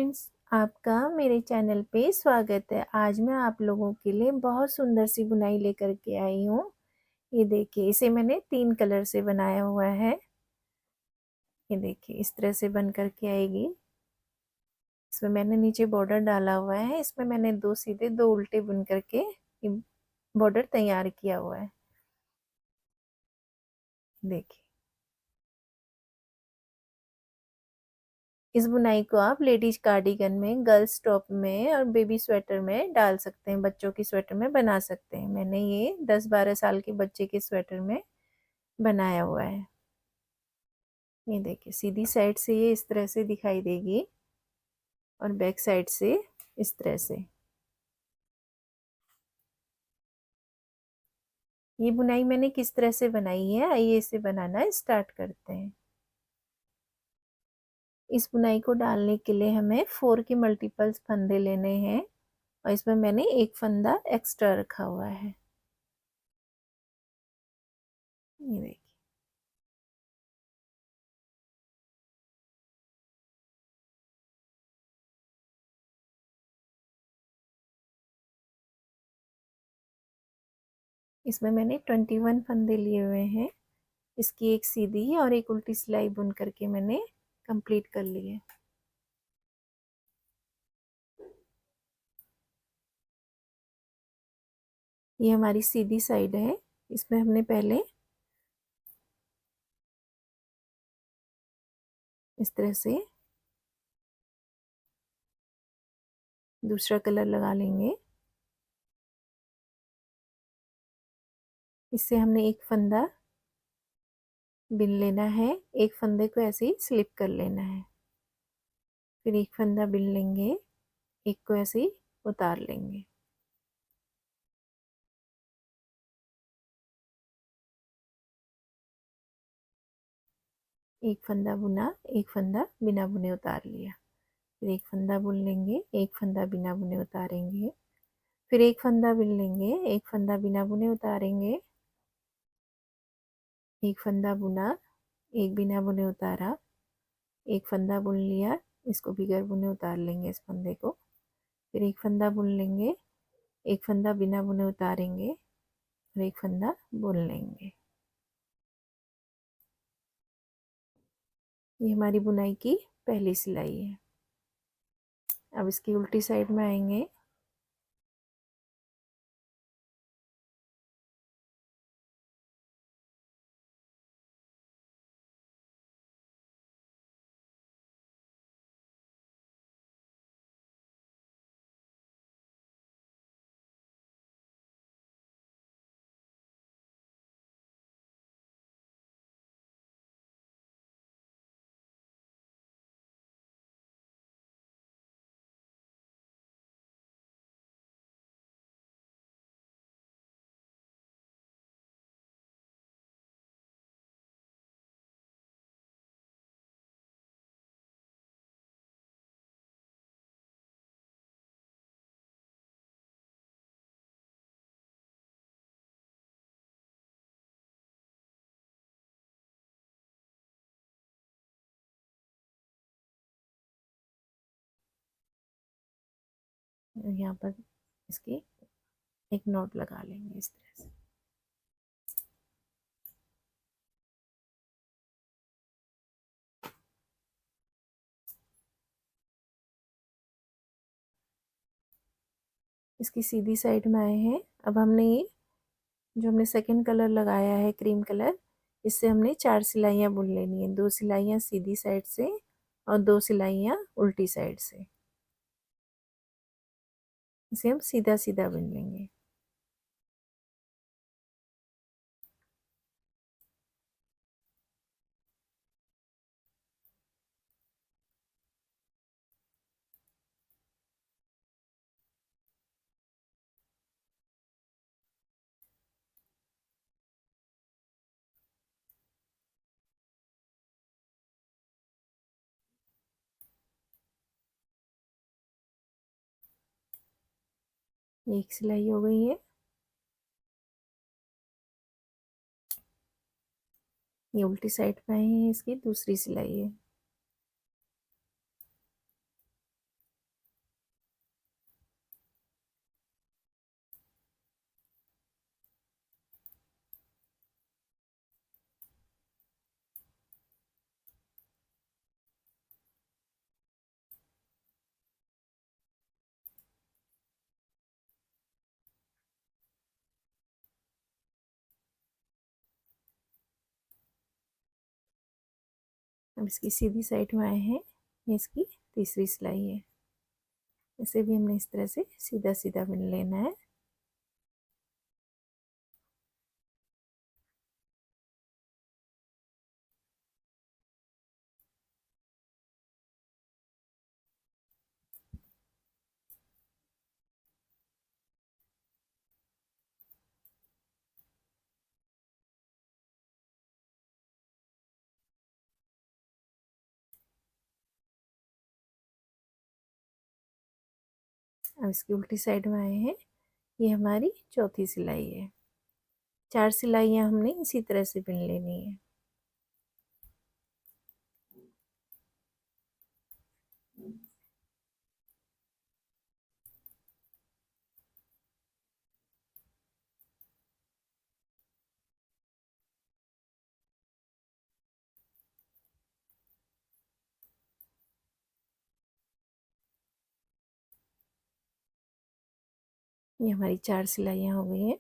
Friends, आपका मेरे channel पे स्वागत है। आज मैं आप लोगों के लिए बहुत सुंदर सी बुनाई लेकर के आई हूँ। ये देखिए, इसे मैंने 3 कलर से बनाया हुआ है। ये देखिए, इस तरह से बन कर के आएगी। इसमें मैंने नीचे बॉर्डर डाला हुआ है। इसमें मैंने 2 सीधे 2 उल्टे बुन करके बॉर्डर तैयार किया हुआ है। देखिए, इस बुनाई को आप लेडीज कार्डिगन में, गर्ल्स टॉप में और बेबी स्वेटर में डाल सकते हैं। बच्चों की स्वेटर में बना सकते हैं। मैंने ये 10-12 साल के बच्चे के स्वेटर में बनाया हुआ है। ये देखिए, सीधी साइड से ये इस तरह से दिखाई देगी और बैक साइड से इस तरह से। ये बुनाई मैंने किस तरह से बनाई है, आइए इसे बनाना स्टार्ट करते हैं। इस बुनाई को डालने के लिए हमें 4 के मल्टीपल्स फंदे लेने हैं और इसमें मैंने एक फंदा एक्स्ट्रा रखा हुआ है। ये देखिए, इसमें मैंने 21 फंदे लिए हुए हैं। इसकी एक सीधी और एक उल्टी सिलाई बुन करके मैंने कंप्लीट कर ली है। ये हमारी सीधी साइड है। इसमें हमने पहले इस तरह से दूसरा कलर लगा लेंगे। इससे हमने एक फंदा बिन लेना है। एक फंदे को ऐसे ही स्लिप कर लेना है। फिर एक फंदा बिन लेंगे, एक को ऐसे ही उतार लेंगे। एक फंदा बुना, एक फंदा बिना बुने उतार लिया। फिर एक फंदा बुन लेंगे, एक फंदा बिना बुने उतारेंगे। फिर एक फंदा बिन लेंगे, एक फंदा बिना बुने उतारेंगे। एक फंदा बुना, एक बिना बुने उतारा, एक फंदा बुन लिया, इसको बगैर बुने उतार लेंगे इस फंदे को। फिर एक फंदा बुन लेंगे, एक फंदा बिना बुने उतारेंगे और एक फंदा बुन लेंगे। ये हमारी बुनाई की पहली सिलाई है। अब इसकी उल्टी साइड में आएंगे। यहाँ पर इसकी एक नोट लगा लेंगे इस तरह से। इसकी सीधी साइड में आए हैं। अब हमने ये जो हमने सेकंड कलर लगाया है क्रीम कलर, इससे हमने 4 सिलाइयाँ बुन लेनी है। 2 सिलाइयाँ सीधी साइड से और 2 सिलाइयाँ उल्टी साइड से। इसे हम सीधा सीधा बुन लेंगे। एक सिलाई हो गई है। ये उल्टी साइड पे आए हैं, इसकी दूसरी सिलाई है। अब इसकी सीधी साइड में आए हैं, ये इसकी तीसरी सिलाई है। इसे भी हमने इस तरह से सीधा सीधा बुन लेना है। अब इसकी उल्टी साइड में आए हैं, ये हमारी चौथी सिलाई है। 4 सिलाइयाँ हमने इसी तरह से बुन लेनी है। ये हमारी 4 सिलाइयाँ हो गई हैं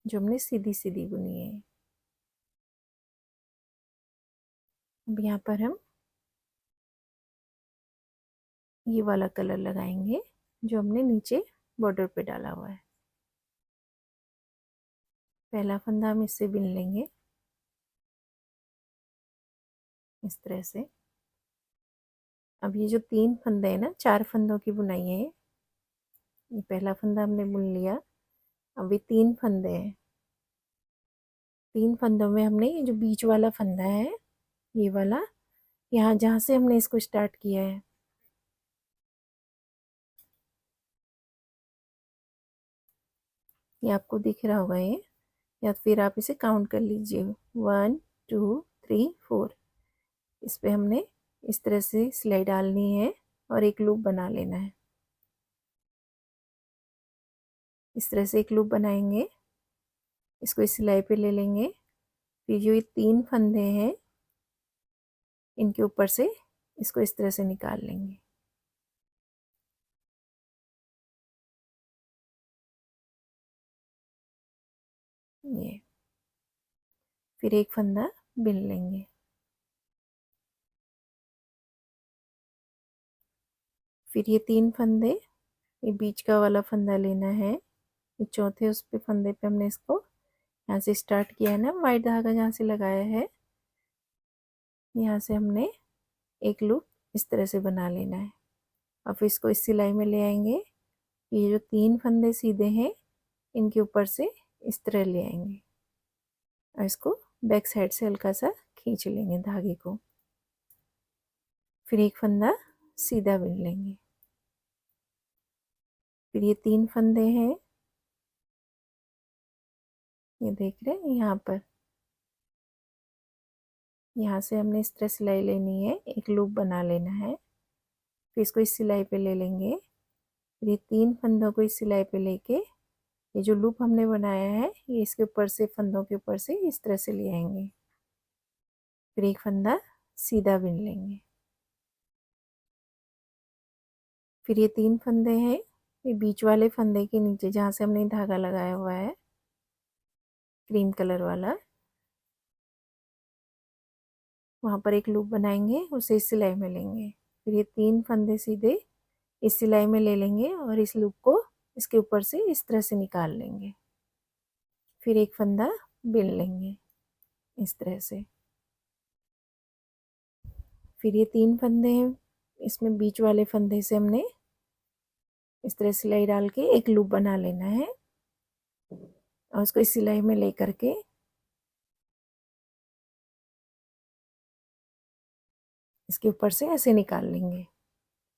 जो हमने सीधी सीधी बुनी है। अब यहाँ पर हम ये वाला कलर लगाएंगे जो हमने नीचे बॉर्डर पे डाला हुआ है। पहला फंदा हम इससे बुन लेंगे इस तरह से। अब ये जो 3 फंदे हैं ना, 4 फंदों की बुनाई है। ये पहला फंदा हमने बुन लिया। अब ये 3 फंदे हैं। 3 फंदों में हमने ये जो बीच वाला फंदा है, ये वाला, यहाँ जहाँ से हमने इसको स्टार्ट किया है, ये आपको दिख रहा होगा ये, या फिर आप इसे काउंट कर लीजिए 1 2 3 4। इस पे हमने इस तरह से सिलाई डालनी है और एक लूप बना लेना है। इस तरह से एक लूप बनाएंगे, इसको इस सिलाई पे ले लेंगे। फिर जो ये 3 फंदे हैं इनके ऊपर से इसको इस तरह से निकाल लेंगे। ये फिर एक फंदा बुन लेंगे। फिर ये 3 फंदे, ये बीच का वाला फंदा लेना है। ये चौथे उस पे फंदे पे हमने इसको यहाँ से स्टार्ट किया है ना, वाइट धागा जहाँ से लगाया है, यहाँ से हमने एक लूप इस तरह से बना लेना है। अब इसको इस सिलाई में ले आएंगे। ये जो 3 फंदे सीधे हैं इनके ऊपर से इस तरह ले आएंगे और इसको बैक साइड से हल्का सा खींच लेंगे धागे को। फिर एक फंदा सीधा बुन लेंगे। फिर ये 3 फंदे हैं, ये देख रहे हैं यहाँ पर, यहाँ से हमने इस तरह सिलाई लेनी है, एक लूप बना लेना है। फिर इसको इस सिलाई पे ले लेंगे। फिर ये 3 फंदों को इस सिलाई पे लेके ये जो लूप हमने बनाया है ये इसके ऊपर से, फंदों के ऊपर से इस तरह से ले आएंगे। फिर एक फंदा सीधा बुन लेंगे। फिर ये 3 फंदे हैं, ये बीच वाले फंदे के नीचे जहाँ से हमने धागा लगाया हुआ है क्रीम कलर वाला, वहाँ पर एक लूप बनाएंगे, उसे इस सिलाई में लेंगे। फिर ये 3 फंदे सीधे इस सिलाई में ले लेंगे और इस लूप को इसके ऊपर से इस तरह से निकाल लेंगे। फिर एक फंदा बुन लेंगे इस तरह से। फिर ये 3 फंदे हैं, इसमें बीच वाले फंदे से हमने इस तरह सिलाई डाल के एक लूप बना लेना है और उसको इस सिलाई में ले करके इसके ऊपर से ऐसे निकाल लेंगे।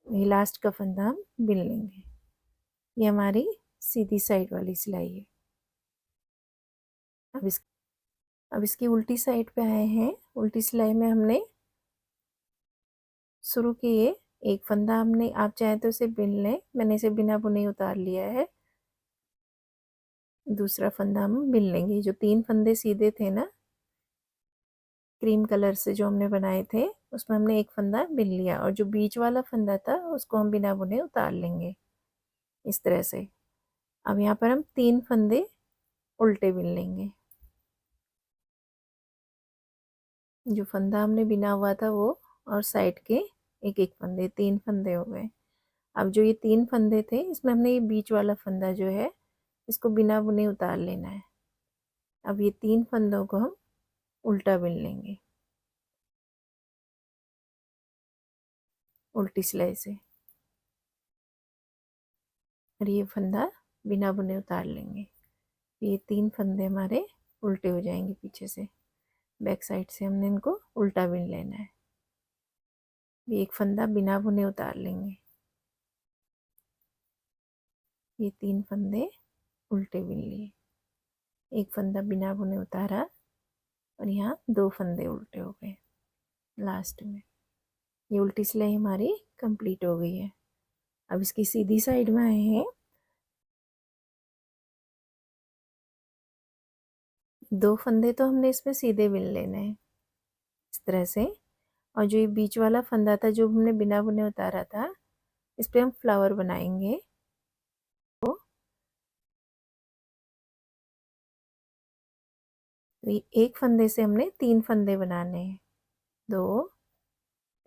ये लास्ट का फंदा हम बुन लेंगे। ये हमारी सीधी साइड वाली सिलाई है। अब इसकी उल्टी साइड पे आए हैं। उल्टी सिलाई में हमने शुरू किए, एक फंदा हमने, आप चाहे तो इसे बुन लें, मैंने इसे बिना बुने उतार लिया है। दूसरा फंदा हम बुन लेंगे। जो 3 फंदे सीधे थे ना क्रीम कलर से जो हमने बनाए थे, उसमें हमने एक फंदा बुन लिया और जो बीच वाला फंदा था उसको हम बिना बुने उतार लेंगे इस तरह से। अब यहाँ पर हम 3 फंदे उल्टे बुन लेंगे। जो फंदा हमने बिना हुआ था वो, और साइड के एक एक फंदे, 3 फंदे हो गए। अब जो ये 3 फंदे थे इसमें हमने ये बीच वाला फंदा जो है इसको बिना बुने उतार लेना है। अब ये 3 फंदों को हम उल्टा बिन लेंगे, उल्टी सिलाई से, और ये फंदा बिना बुने उतार लेंगे। ये 3 फंदे हमारे उल्टे हो जाएंगे पीछे से, बैक साइड से हमने इनको उल्टा बिन लेना है। ये एक फंदा बिना बुने उतार लेंगे, ये 3 फंदे उल्टे बिन लिए, एक फंदा बिना बुने उतारा, और यहाँ 2 फंदे उल्टे हो गए लास्ट में। ये उल्टी सिलाई हमारी कंप्लीट हो गई है। अब इसकी सीधी साइड में आए हैं, 2 फंदे तो हमने इसमें सीधे बिन लेने हैं इस तरह से, और जो ये बीच वाला फंदा था जो हमने बिना बुने उतारा था, इस पे हम फ्लावर बनाएंगे। तो एक फंदे से हमने 3 फंदे बनाने हैं, 2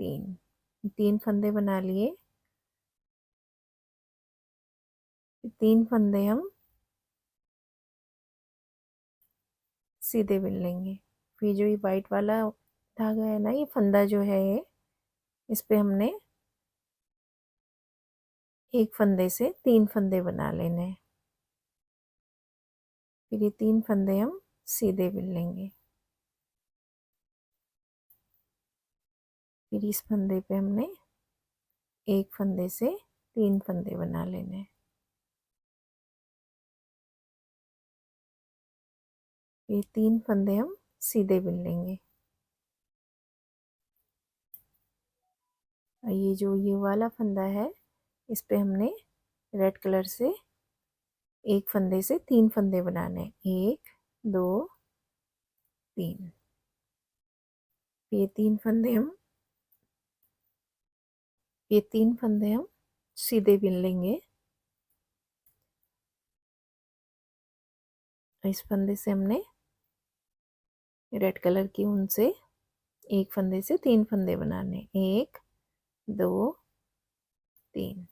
3, 3 फंदे बना लिए। 3 फंदे हम सीधे बिन लेंगे। फिर जो ये वाइट वाला धागा है ना, ये फंदा जो है ये, इस पे हमने एक फंदे से 3 फंदे बना लेने हैं। फिर ये 3 फंदे हम सीधे बिन लेंगे। फिर इस फंदे पे हमने एक फंदे से 3 फंदे बना लेने हैं। ये 3 फंदे हम सीधे बिन लेंगे। और ये जो ये वाला फंदा है, इस पे हमने रेड कलर से एक फंदे से 3 फंदे बनाने हैं, 1 2 3। ये 3 फंदे हम सीधे बिन लेंगे। इस फंदे से हमने रेड कलर की ऊन से एक फंदे से 3 फंदे बनाने, 1 2 3,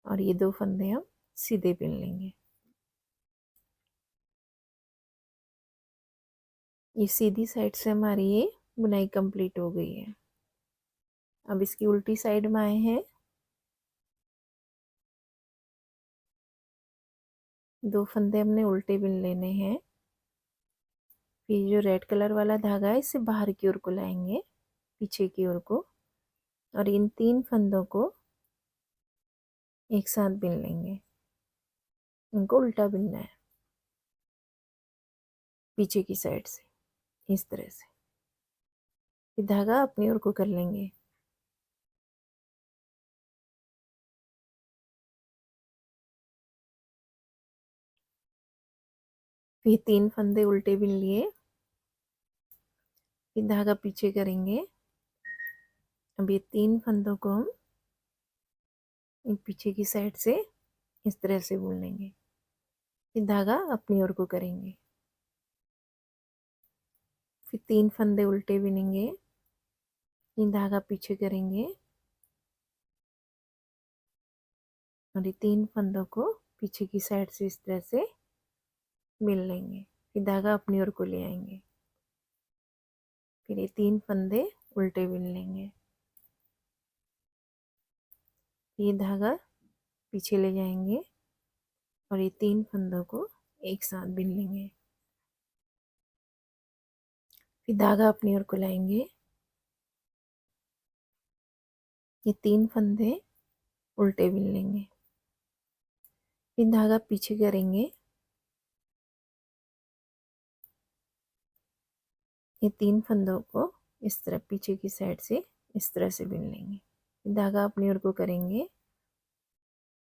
और ये 2 फंदे हम सीधे बिन लेंगे। ये सीधी साइड से हमारी ये बुनाई कंप्लीट हो गई है। अब इसकी उल्टी साइड में आए हैं, 2 फंदे हमने उल्टे बिन लेने हैं। फिर जो रेड कलर वाला धागा है इसे बाहर की ओर को लाएंगे, पीछे की ओर को, और इन 3 फंदों को एक साथ बिन लेंगे। इनको उल्टा बिनना है पीछे की साइड से, इस तरह से। फिर धागा अपनी ओर को कर लेंगे। फिर 3 फंदे उल्टे बिन लिए, फिर धागा पीछे करेंगे। अब ये 3 फंदों को हम पीछे की साइड से इस तरह से बुन लेंगे। फिर धागा अपनी ओर को करेंगे। फिर 3 फंदे उल्टे बिनेंगे, फिर धागा पीछे करेंगे, और ये 3 फंदों को पीछे की साइड से इस तरह से बिन लेंगे। फिर धागा अपनी ओर को ले आएंगे। फिर ये 3 फंदे उल्टे बिन लेंगे। ये धागा पीछे ले जाएंगे, और ये 3 फंदों को एक साथ बिन लेंगे। फिर धागा अपनी ओर को लाएंगे। ये 3 फंदे उल्टे बिन लेंगे। फिर धागा पीछे करेंगे। ये 3 फंदों को इस तरह पीछे की साइड से इस तरह से बिन लेंगे। फिर धागा अपनी ओर को करेंगे,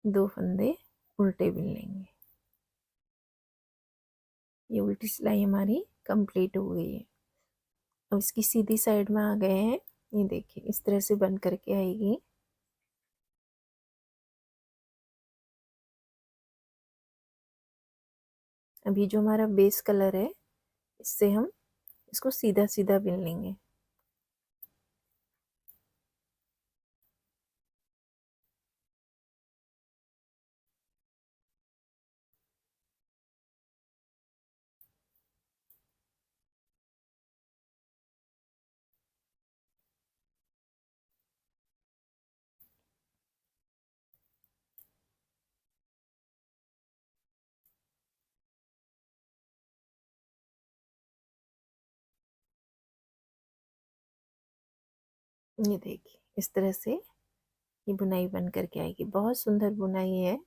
2 फंदे उल्टे बिन लेंगे। ये उल्टी सिलाई हमारी कंप्लीट हो गई है। अब इसकी सीधी साइड में आ गए हैं। ये देखिए इस तरह से बन करके आएगी। अभी जो हमारा बेस कलर है, इससे हम इसको सीधा सीधा बिन लेंगे। ये देखिए इस तरह से ये बुनाई बन करके आएगी। बहुत सुंदर बुनाई है।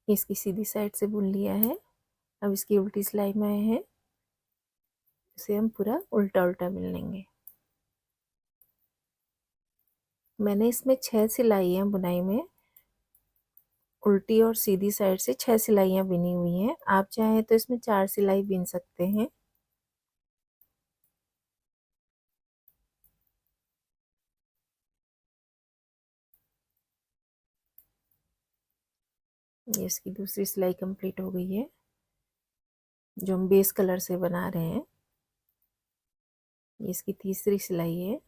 इसकी सीधी साइड से बुन लिया है। अब इसकी उल्टी सिलाई में आए हैं, इसे हम पूरा उल्टा उल्टा बिन लेंगे। मैंने इसमें 6 सिलाइयाँ बुनाई में उल्टी और सीधी साइड से 6 सिलाइयाँ बिनी हुई हैं। आप चाहें तो इसमें 4 सिलाई बिन सकते हैं। ये इसकी दूसरी सिलाई कंप्लीट हो गई है, जो हम बेस कलर से बना रहे हैं। ये इसकी तीसरी सिलाई है।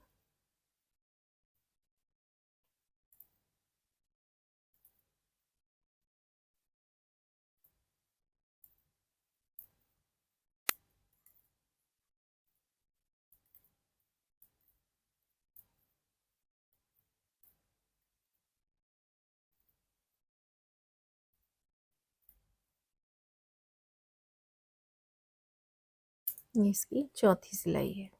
ये इसकी चौथी सिलाई है।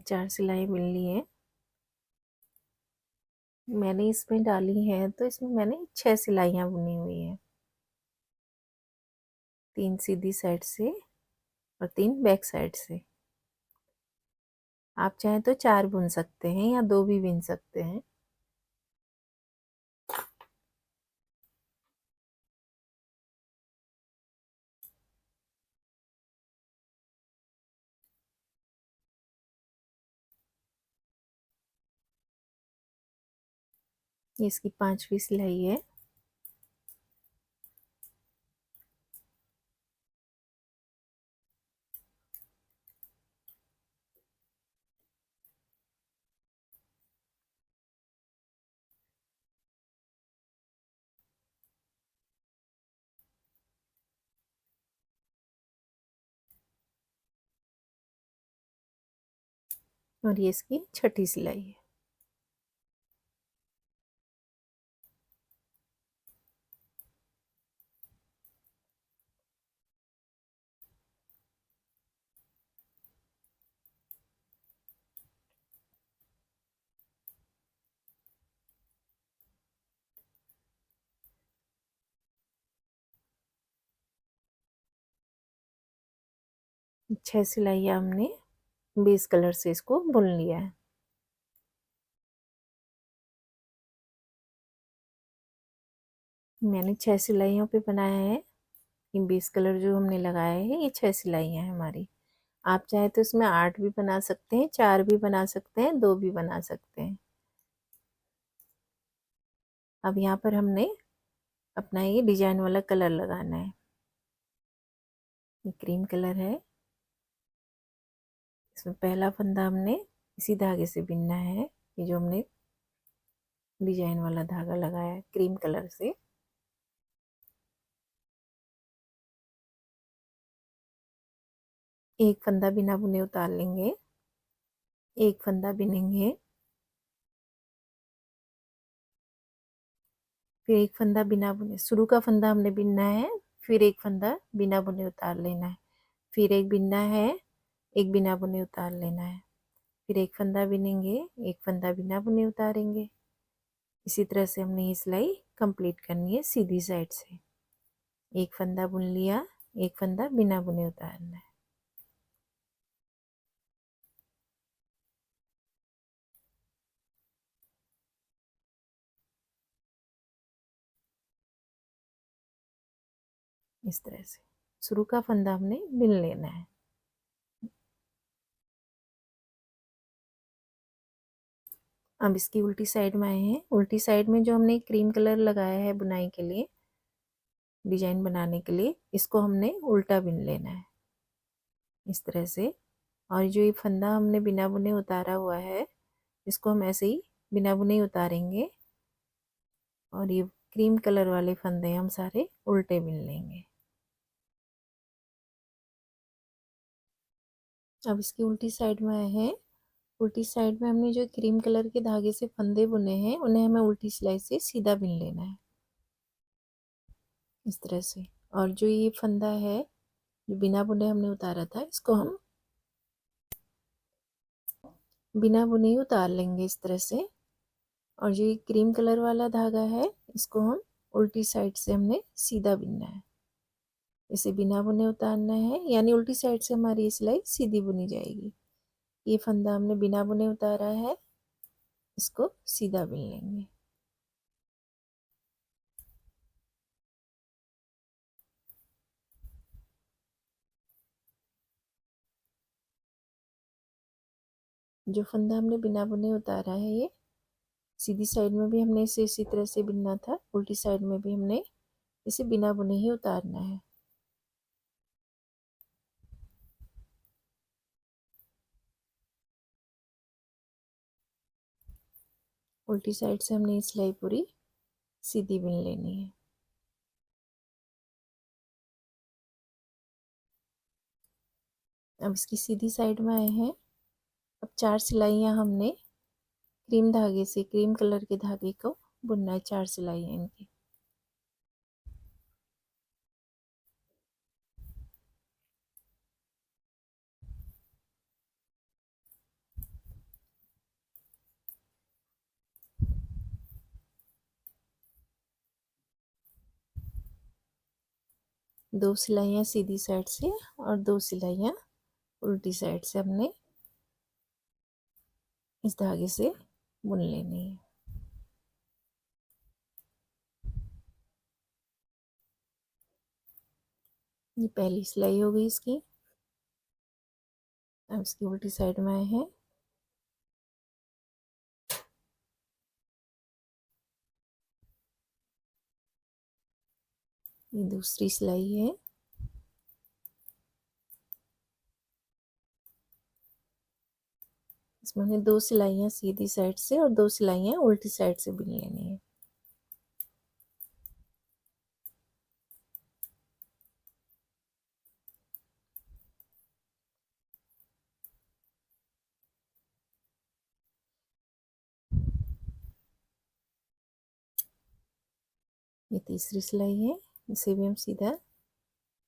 चार सिलाई बिन ली है। मैंने इसमें डाली है तो इसमें मैंने 6 सिलाइयाँ बुनी हुई है, 3 सीधी साइड से और 3 बैक साइड से। आप चाहें तो 4 बुन सकते हैं या 2 भी बुन सकते हैं। ये इसकी 5वीं सिलाई है। और ये इसकी छठी सिलाई है। छह सिलाइयाँ हमने बेस कलर से इसको बुन लिया है। मैंने 6 सिलाइयों पे बनाया है। ये बेस कलर जो हमने लगाया है ये 6 सिलाइयाँ हैं हमारी। आप चाहे तो इसमें 8 भी बना सकते हैं, 4 भी बना सकते हैं, 2 भी बना सकते हैं। अब यहाँ पर हमने अपना ये डिजाइन वाला कलर लगाना है। ये क्रीम कलर है। इसमें पहला फंदा हमने इसी धागे से बिनना है। ये जो हमने डिजाइन वाला धागा लगाया है क्रीम कलर से। एक फंदा बिना बुने उतार लेंगे, एक फंदा बिनेंगे, फिर एक फंदा बिना बुने, शुरू का फंदा हमने बिनना है, फिर एक फंदा बिना बुने उतार लेना है, फिर एक बिनना है, एक बिना बुने उतार लेना है, फिर एक फंदा बिनेंगे, एक फंदा बिना बुने उतारेंगे। इसी तरह से हमने ये सिलाई कंप्लीट करनी है सीधी साइड से। एक फंदा बुन लिया, एक फंदा बिना बुने उतारना है। इस तरह से शुरू का फंदा हमने बिन लेना है। अब इसकी उल्टी साइड में आए हैं। उल्टी साइड में जो हमने क्रीम कलर लगाया है बुनाई के लिए, डिजाइन बनाने के लिए, इसको हमने उल्टा बिन लेना है इस तरह से। और जो ये फंदा हमने बिना बुने उतारा हुआ है, इसको हम ऐसे ही बिना बुने ही उतारेंगे और ये क्रीम कलर वाले फंदे हम सारे उल्टे बिन लेंगे। अब इसकी उल्टी साइड में आए हैं। उल्टी साइड में हमने जो क्रीम कलर के धागे से फंदे बुने हैं, उन्हें हमें उल्टी सिलाई से सीधा बिन लेना है इस तरह से। और जो ये फंदा है जो बिना बुने हमने उतारा था, इसको हम बिना बुने ही उतार लेंगे इस तरह से। और जो ये क्रीम कलर वाला धागा है, इसको हम उल्टी साइड से हमने सीधा बिनना है। इसे बिना बुने उतारना है, यानी उल्टी साइड से हमारी सिलाई सीधी बुनी जाएगी। ये फंदा हमने बिना बुने उतारा है, इसको सीधा बिन लेंगे। जो फंदा हमने बिना बुने उतारा है, ये सीधी साइड में भी हमने इसे इसी तरह से बिनना था, उल्टी साइड में भी हमने इसे बिना बुने ही उतारना है। उल्टी साइड से हमने सिलाई पूरी सीधी बिन लेनी है। अब इसकी सीधी साइड में आए हैं। अब 4 सिलाइयाँ हमने क्रीम धागे से, क्रीम कलर के धागे को बुनना है। 4 सिलाइयाँ इनकी। दो सिलाइयाँ सीधी साइड से और 2 सिलाइयाँ उल्टी साइड से हमने इस धागे से बुन लेनी है। ये पहली सिलाई हो गई इसकी। अब इसकी उल्टी साइड में आए हैं। ये दूसरी सिलाई है। इसमें हमें 2 सिलाइयाँ सीधी साइड से और 2 सिलाइयाँ उल्टी साइड से बुन लेनी है। ये तीसरी सिलाई है। इसे भी हम सीधा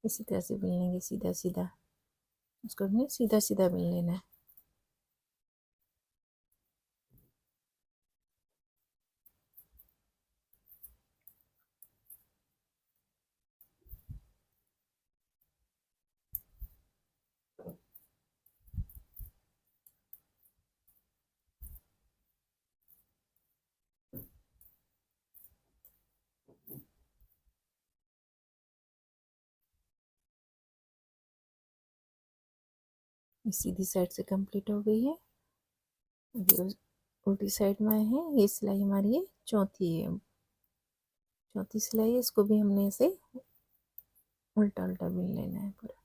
इसी तरह से बुन लेंगे, सीधा सीधा। उसको हमने सीधा सीधा बुन लेना है। ये सीधी साइड से कंप्लीट हो गई है। अभी उल्टी साइड में आए हैं। ये सिलाई हमारी ये चौथी है। चौथी सिलाई है, इसको भी हमने इसे उल्टा उल्टा बुन लेना है पूरा।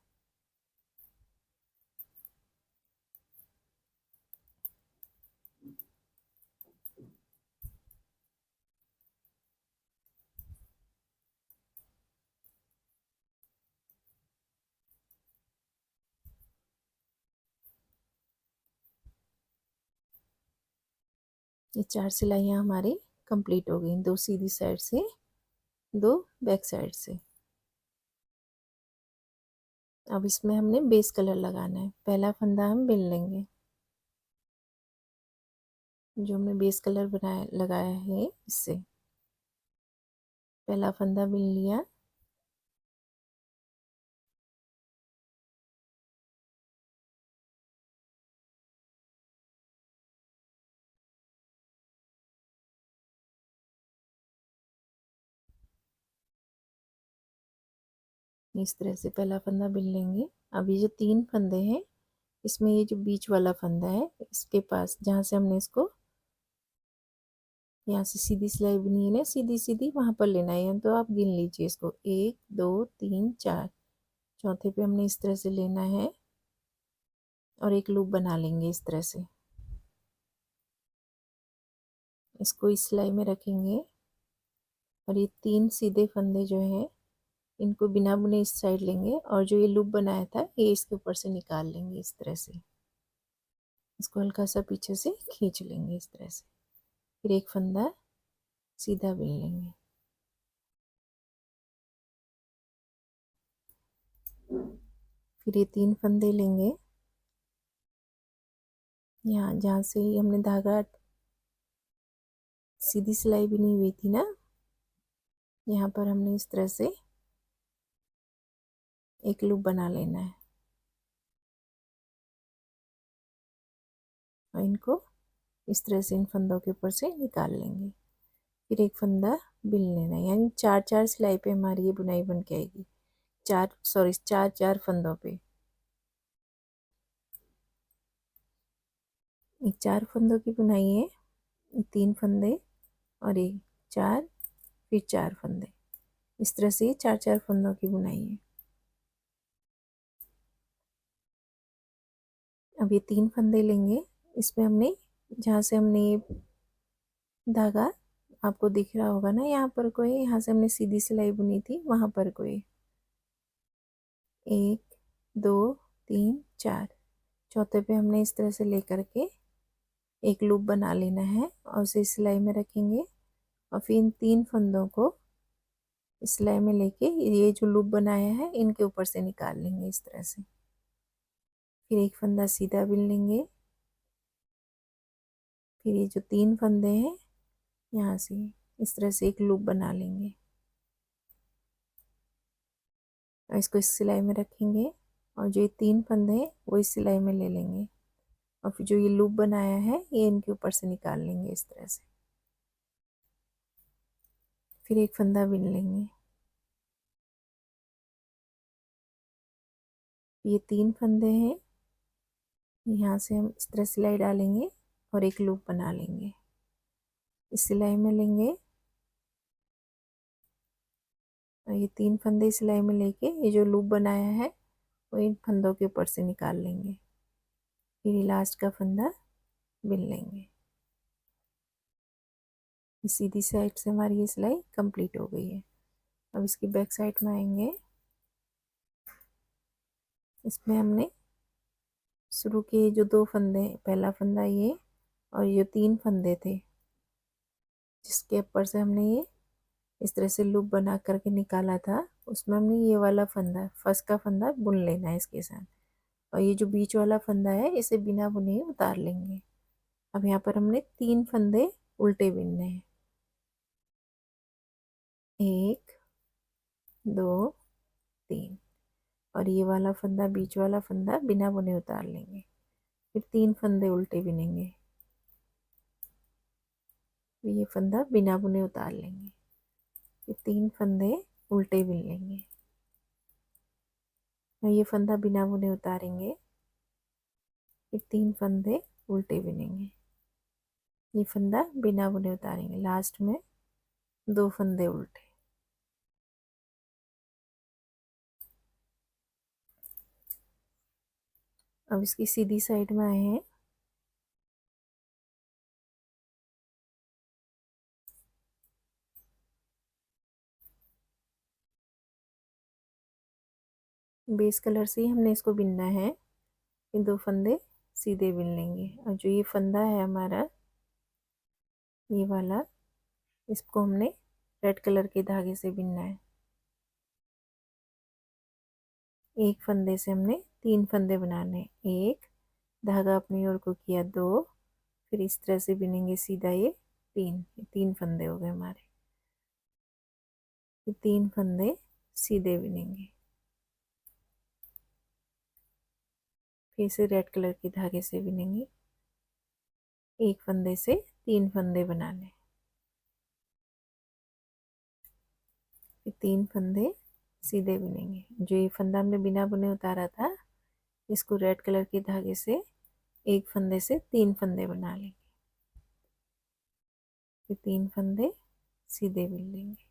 ये 4 सिलाइयाँ हमारी कंप्लीट हो गई, 2 सीधी साइड से, 2 बैक साइड से। अब इसमें हमने बेस कलर लगाना है। पहला फंदा हम बिन लेंगे। जो हमने बेस कलर बनाया लगाया है, इससे पहला फंदा बिन लिया। इस तरह से पहला फंदा बिन लेंगे। अब ये जो 3 फंदे हैं, इसमें ये जो बीच वाला फंदा है, इसके पास जहाँ से हमने इसको यहाँ से सीधी सिलाई बुनी है ना, सीधी सीधी वहाँ पर लेना है। तो आप गिन लीजिए इसको, 1 2 3 4, चौथे पे हमने इस तरह से लेना है और एक लूप बना लेंगे इस तरह से। इसको इस सिलाई में रखेंगे और ये 3 सीधे फंदे जो है इनको बिना बुने इस साइड लेंगे और जो ये लूप बनाया था ये इसके ऊपर से निकाल लेंगे इस तरह से। इसको हल्का सा पीछे से खींच लेंगे इस तरह से। फिर एक फंदा सीधा बिन लेंगे। फिर ये 3 फंदे लेंगे, यहाँ जहाँ से हमने धागा सीधी सिलाई बिनी हुई थी ना, यहाँ पर हमने इस तरह से एक लूप बना लेना है और इनको इस तरह से इन फंदों के ऊपर से निकाल लेंगे। फिर एक फंदा बिन लेना है, यानी 4 सिलाई पे हमारी ये बुनाई बन के आएगी। 4 फंदों पे एक 4 फंदों की बुनाई है, 3 फंदे और एक 4, फिर 4 फंदे, इस तरह से 4 फंदों की बुनाई है। अब ये 3 फंदे लेंगे, इसमें हमने जहाँ से हमने ये धागा आपको दिख रहा होगा ना, यहाँ पर कोई, यहाँ से हमने सीधी सिलाई बुनी थी वहाँ पर कोई 1 2 3 4, चौथे पे हमने इस तरह से लेकर के एक लूप बना लेना है और उसे सिलाई में रखेंगे और फिर इन 3 फंदों को सिलाई में लेके ये जो लूप बनाया है इनके ऊपर से निकाल लेंगे इस तरह से। फिर एक फंदा सीधा बिन लेंगे। फिर ये जो 3 फंदे हैं यहाँ से इस तरह से एक लूप बना लेंगे और इसको इस सिलाई में रखेंगे और जो ये 3 फंदे हैं वो इस सिलाई में ले लेंगे और फिर जो ये लूप बनाया है ये इनके ऊपर से निकाल लेंगे इस तरह से। फिर एक फंदा बिन लेंगे। ये 3 फंदे हैं, यहाँ से हम इस तरह सिलाई डालेंगे और एक लूप बना लेंगे, इस सिलाई में लेंगे और ये 3 फंदे सिलाई में लेके ये जो लूप बनाया है वो इन फंदों के ऊपर से निकाल लेंगे। फिर ये लास्ट का फंदा बिन लेंगे। इस सीधी साइड से हमारी ये सिलाई कंप्लीट हो गई है। अब इसकी बैक साइड में आएंगे। इसमें हमने शुरू के जो 2 फंदे, पहला फंदा ये और ये 3 फंदे थे जिसके ऊपर से हमने ये इस तरह से लूप बना करके निकाला था, उसमें हमने ये वाला फंदा, फर्स्ट का फंदा बुन लेना है इसके साथ और ये जो बीच वाला फंदा है इसे बिना बुने उतार लेंगे। अब यहाँ पर हमने 3 फंदे उल्टे बिनने हैं, 1 2 3 और ये वाला फंदा, बीच वाला फंदा बिना बुने उतार लेंगे। फिर 3 फंदे उल्टे बिनेंगे, फिर ये फंदा बिना बुने उतार लेंगे, फिर 3 फंदे उल्टे बिन लेंगे और ये फंदा बिना बुने उतारेंगे, फिर 3 फंदे उल्टे बिनेंगे, ये फंदा बिना बुने उतारेंगे, लास्ट में 2 फंदे उल्टे। अब इसकी सीधी साइड में आए हैं। बेस कलर से ही हमने इसको बिनना है। ये 2 फंदे सीधे बिन लेंगे और जो ये फंदा है हमारा ये वाला, इसको हमने रेड कलर के धागे से बिनना है। एक फंदे से हमने 3 फंदे बनाने, एक धागा अपनी ओर को किया 2, फिर इस तरह से बिनेंगे सीधा ये 3 फंदे हो गए हमारे। फिर 3 फंदे सीधे बिनेंगे, फिर से रेड कलर के धागे से बिनेंगे, एक फंदे से 3 फंदे बनाने, फिर 3 फंदे सीधे बुनेंगे। जो ये फंदा हमने बिना बुने उतारा था, इसको रेड कलर के धागे से एक फंदे से 3 फंदे बना लेंगे। ये 3 फंदे सीधे बुन लेंगे।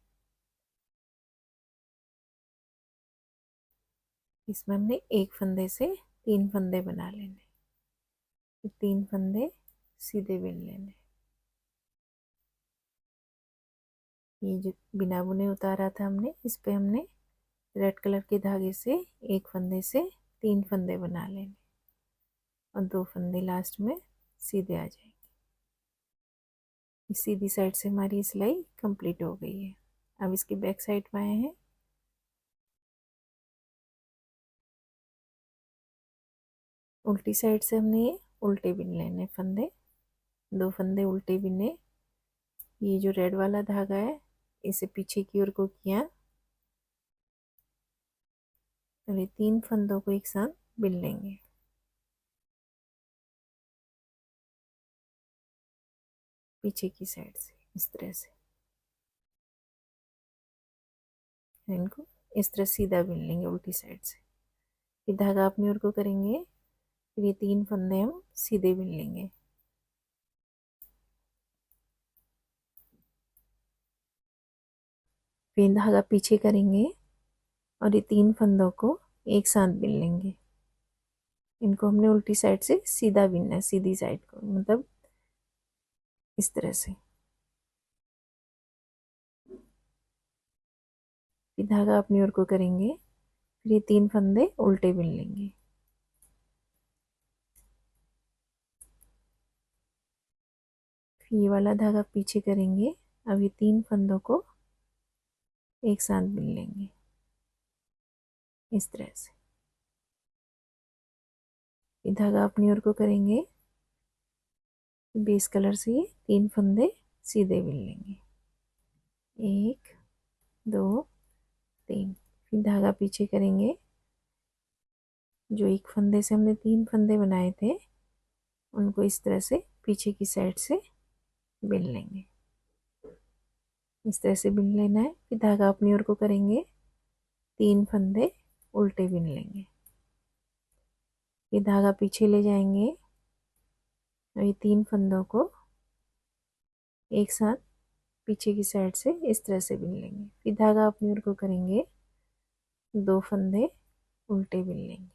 इसमें हमने एक फंदे से 3 फंदे बना लेने। ये 3 फंदे सीधे बुन लेने। ये जो बिना बुने उतारा था हमने, इस पे हमने रेड कलर के धागे से एक फंदे से 3 फंदे बना लेने और 2 फंदे लास्ट में सीधे आ जाएंगे। इस सीधी साइड से हमारी सिलाई कंप्लीट हो गई है। अब इसके बैक साइड में आए हैं। उल्टी साइड से हमने ये उल्टे बिन लेने फंदे। 2 फंदे उल्टे बिने। ये जो रेड वाला धागा है, इसे पीछे की ओर को किया और ये 3 फंदों को एक साथ बिन लेंगे। पीछे की साइड से इस तरह से इनको इस तरह सीधा बिन लेंगे उल्टी साइड से। फिर धागा अपनी ओर को करेंगे। फिर ये 3 फंदे हम सीधे बिन लेंगे। फिर धागा पीछे करेंगे और ये 3 फंदों को एक साथ बिन लेंगे। इनको हमने उल्टी साइड से सीधा बिनना है, सीधी साइड को, मतलब इस तरह से। फिर धागा अपनी ओर को करेंगे। फिर ये 3 फंदे उल्टे बिन लेंगे। फिर ये वाला धागा पीछे करेंगे। अब ये 3 फंदों को एक साथ बिन लेंगे इस तरह से। ये धागा अपनी ओर को करेंगे। बेस कलर से ये 3 फंदे सीधे बिन लेंगे। 1 2 3। फिर धागा पीछे करेंगे। जो एक फंदे से हमने 3 फंदे बनाए थे, उनको इस तरह से पीछे की साइड से बिन लेंगे। इस तरह से बिन लेना है। फिर धागा अपनी ओर को करेंगे। 3 फंदे उल्टे बिन लेंगे। ये धागा पीछे ले जाएंगे और ये 3 फंदों को एक साथ पीछे की साइड से इस तरह से बिन लेंगे। फिर धागा अपनी ओर को करेंगे। 2 फंदे उल्टे बिन लेंगे।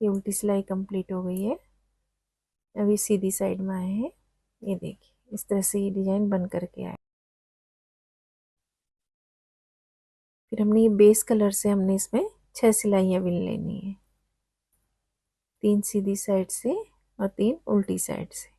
ये उल्टी सिलाई कंप्लीट हो गई है। अभी सीधी साइड में आए हैं। ये देखिए इस तरह से ये डिजाइन बन करके आया। फिर हमने ये बेस कलर से हमने इसमें 6 सिलाइयाँ बिन लेनी है। 3 सीधी साइड से और 3 उल्टी साइड से।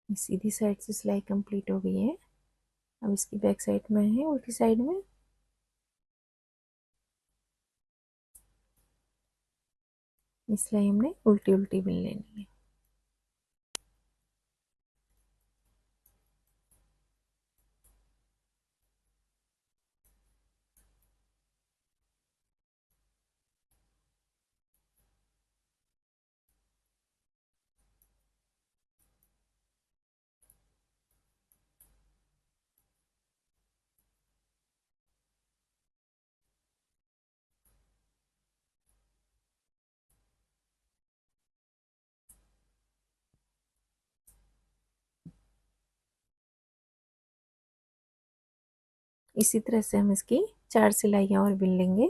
सीधी साइड से सिलाई कंप्लीट हो गई है। अब इसकी बैक साइड में है उल्टी साइड में। इस सिलाई हमने उल्टी उल्टी बिन लेनी है। इसी तरह से हम इसकी 4 सिलाइयाँ और बिन लेंगे।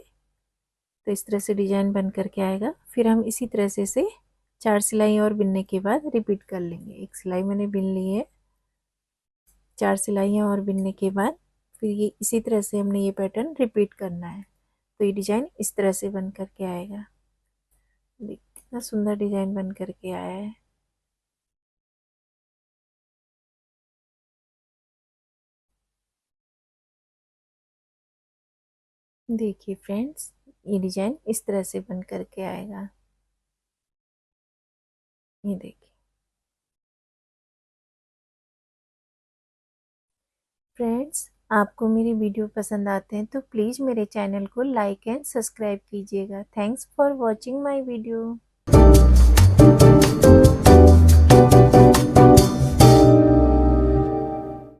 तो इस तरह से डिजाइन बन करके आएगा। फिर हम इसी तरह से इसे 4 सिलाई और बिनने के बाद रिपीट कर लेंगे। एक सिलाई मैंने बिन ली है। 4 सिलाइयाँ और बिनने के बाद फिर ये इसी तरह से हमने ये पैटर्न रिपीट करना है। तो ये डिजाइन इस तरह से बन करके आएगा। देखिए कितना सुंदर डिजाइन बन करके आया है। देखिए फ्रेंड्स, ये डिजाइन इस तरह से बन करके आएगा। ये देखिए फ्रेंड्स, आपको मेरी वीडियो पसंद आते हैं तो प्लीज़ मेरे चैनल को लाइक एंड सब्सक्राइब कीजिएगा। Thanks for watching my video.